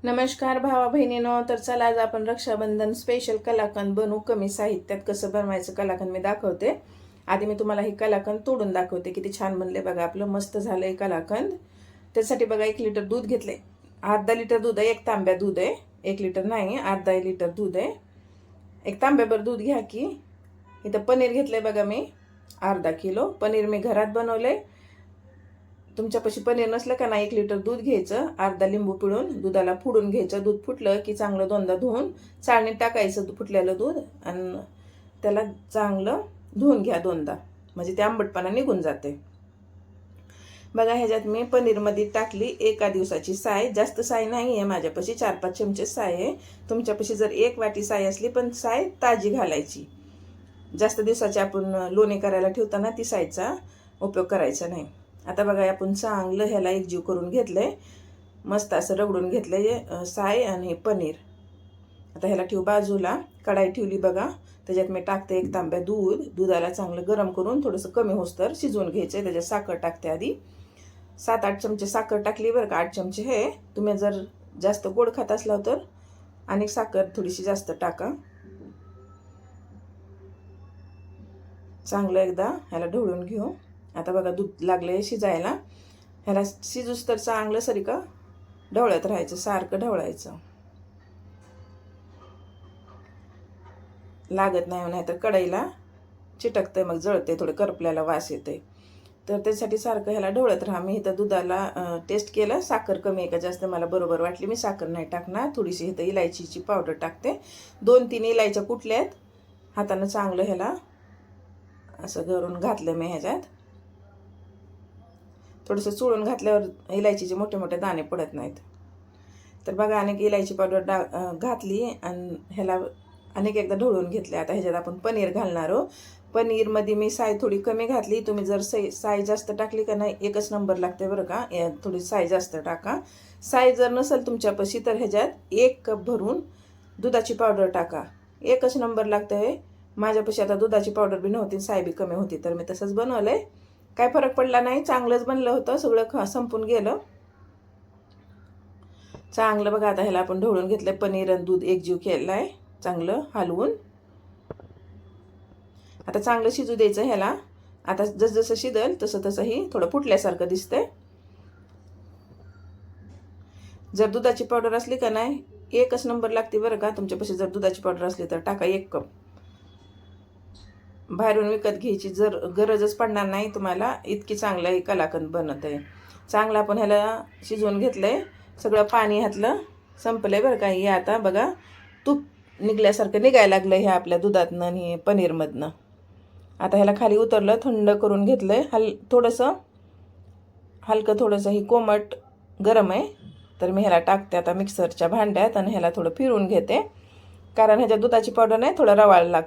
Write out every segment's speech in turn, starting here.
नमस्कार भावा बहिणीनो. तर चला आज आपण रक्षाबंधन स्पेशल कलाकंद बनवू. कमी साहित्यात कसं बनवायचं कलाकंद मी दाखवते. आधी मी तुम्हाला ही कलाकंद तोडून दाखवते. किती छान बनले बघा. आपलं मस्त झालंय कलाकंद. त्यासाठी बघा 1 लिटर दूध घेतले. अर्धा लिटर दूध आहे, 1 तांब्या दूध आहे. 1 लिटर नाही, अर्धा लिटर दूध आहे. 1 तांब्याभर दूध घ्या की. इथं पनीर घेतलंय बघा मी, अर्धा किलो पनीर मी घरात बनवलंय. तुमच्यापाशी पनीर नसलं का नाही 1 लिटर दूध घ्यायचं, अर्धा लिंबू पिळून दुधाला फोडून घ्यायचं. दूध फुटलं की चांगलं दोनदा धुवून चाळणीत टाकायचं फुटलेलं दूध आणि त्याला चांगलं धुवून घ्या दोनदा, म्हणजे ते आंबटपणा निघून जाते. बघा ह्याच्यात मी पनीरमध्ये टाकली एका दिवसाची साय. जास्त साय नाही आहे माझ्यापाशी, 4-5 चमचे साय आहे. तुमच्यापाशी जर 1 वाटी साय असली पण साय ताजी घालायची. जास्त दिवसाची आपण लोणी करायला ठेवताना ती सायचा उपयोग करायचा नाही. आता बघा आपण चांगलं ह्याला एकजीव करून घेतलंय, मस्त असं रगडून घेतलंय साय आणि पनीर. आता ह्याला ठेवू बाजूला. कढाई ठेवली बघा, त्याच्यात मी टाकते 1 तांब्या दूध. दुधाला चांगलं गरम करून थोडंसं कमी होस्तर शिजवून घ्यायचं. त्याच्यात साखर टाकते आधी. 7-8 चमचे साखर टाकली बरं का. 8 चमचे हे. तुम्ही जर जास्त गोड खात असला तर आणि साखर थोडीशी जास्त टाका. चांगलं एकदा ह्याला ढवळून घेऊ. आता बघा दूध लागले शिजायला. ह्याला शिजूस तर चांगलं सरी का ढवळत राहायचं, सारखं ढवळायचं. लागत नाही तर कढईला चिटकते, मग जळते, थोडं करपल्याला वास येते. तर त्यासाठी सारखं ह्याला ढवळत राहा. मी इथं दुधाला टेस्ट केलं, साखर कमी आहे का जास्त मला बरोबर वाटली. मी साखर नाही टाकणार. थोडीशी इथं इलायचीची पावडर टाकते. 2-3 इलायच्या कुटल्यात. हातानं चांगलं ह्याला असं घरून घातलं मी ह्याच्यात. थोडंसं चुळून घातल्यावर इलायचीचे मोठे मोठे दाणे पडत नाहीत. तर बघा अनेक इलायची पावडर घातली आणि ह्याला अनेक एकदा ढवळून घेतले. आता ह्याच्यात आपण पनीर घालणार आहोत. पनीरमध्ये मी साय थोडी कमी घातली. तुम्ही जर साय जास्त टाकली का नाही एकच नंबर लागते बरं का. थोडी साय जास्त टाका. साय जर नसेल तुमच्यापाशी तर ह्याच्यात 1 कप भरून दुधाची पावडर टाका. एकच नंबर लागतं हे. माझ्यापाशी आता दुधाची पावडर बी नव्हती, साय बी कमी होती, तर मी तसंच बनवलंय. काय फरक पडला नाही, चांगलंच बनलं होतं. सगळं संपून गेलं चांगलं. बघा आता ह्याला आपण ढवळून घेतलंय. पनीर आणि दूध एकजीव केलाय चांगलं हलवून. आता चांगलं शिजू द्यायचं ह्याला. आता जसं शिजल तसं तसंही थोडं फुटल्यासारखं दिसतंय. जर दुधाची पावडर असली का नाही एकच नंबर लागते बरं का. तुमच्यापाशी जर दुधाची पावडर असली तर टाका 1 कप. बाहेरून विकत घ्यायची जर गरजच पडणार नाही तुम्हाला. इतकी चांगलं हे कलाकंद बनत आहे. चांगलं आपण ह्याला शिजवून घेतलंय. सगळं पाणी ह्यातलं संपलंय बरं का. हे आता बघा तूप निघल्यासारखं निघायला लागलं ह्या आपल्या दुधातनं आणि पनीरमधनं. आता ह्याला खाली उतरलं, थंड करून घेतलंय. थोडंसं ही कोमट गरम आहे. तर मी ह्याला टाकते आता मिक्सरच्या भांड्यात आणि ह्याला थोडं फिरवून घेते. कारण ह्याच्यात दुधाची पावडर नाही, थोडं रवाळ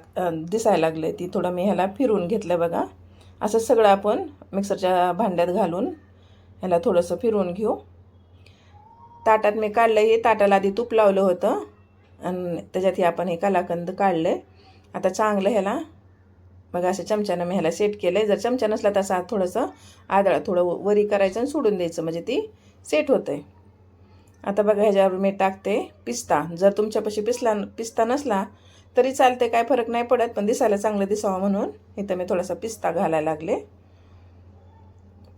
दिसायला लागले ती. थोडं मी ह्याला फिरवून घेतलं बघा. असं सगळं आपण मिक्सरच्या भांड्यात घालून ह्याला थोडंसं फिरवून घेऊ. ताटात मी काढलं. हे ताटाला आधी तूप लावलं होतं आणि त्याच्यात हे आपण हे कलाकंद काढले. आता चांगलं ह्याला बघा असं चमच्यानं मी ह्याला सेट केलं. जर चमचा नसला तसा थोडंसं आदळा थोडं वरी करायचं आणि सोडून द्यायचं, म्हणजे ती सेट होतं. आता बघा ह्याच्यावर मी टाकते पिस्ता. जर तुमच्यापाशी पिस्ता नसला तरी चालते, काय फरक नाही पडत, पण दिसायला चांगलं दिसावं म्हणून इथं मी थोडासा पिस्ता घालायला लागले.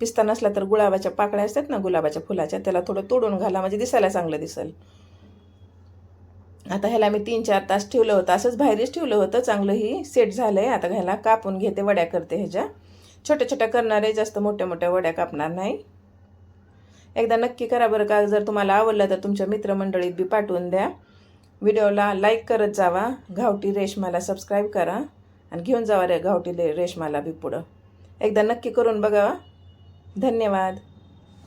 पिस्ता नसला तर गुलाबाच्या पाकळ्या असतात ना गुलाबाच्या फुलाच्या, त्याला थोडं तोडून घाला, म्हणजे दिसायला चांगलं दिसेल. आता ह्याला मी 3-4 तास ठेवलं होतं, असंच बाहेरच ठेवलं होतं. चांगलं ही सेट झालंय. आता ह्याला कापून घेते, वड्या करते ह्याच्या. छोट्या छोट्या करणार आहे, जास्त मोठ्या मोठ्या वड्या कापणार नाही. एकदा नक्की करा बरं का. जर तुम्हाला आवडलं तर तुमच्या मित्रमंडळीत बी पाठवून द्या. व्हिडिओला लाईक करत जावा. गावठी रेशमाला सबस्क्राईब करा आणि घेऊन जावा रे गावठी रेशमाला बी पुढं. एकदा नक्की करून बघा. धन्यवाद.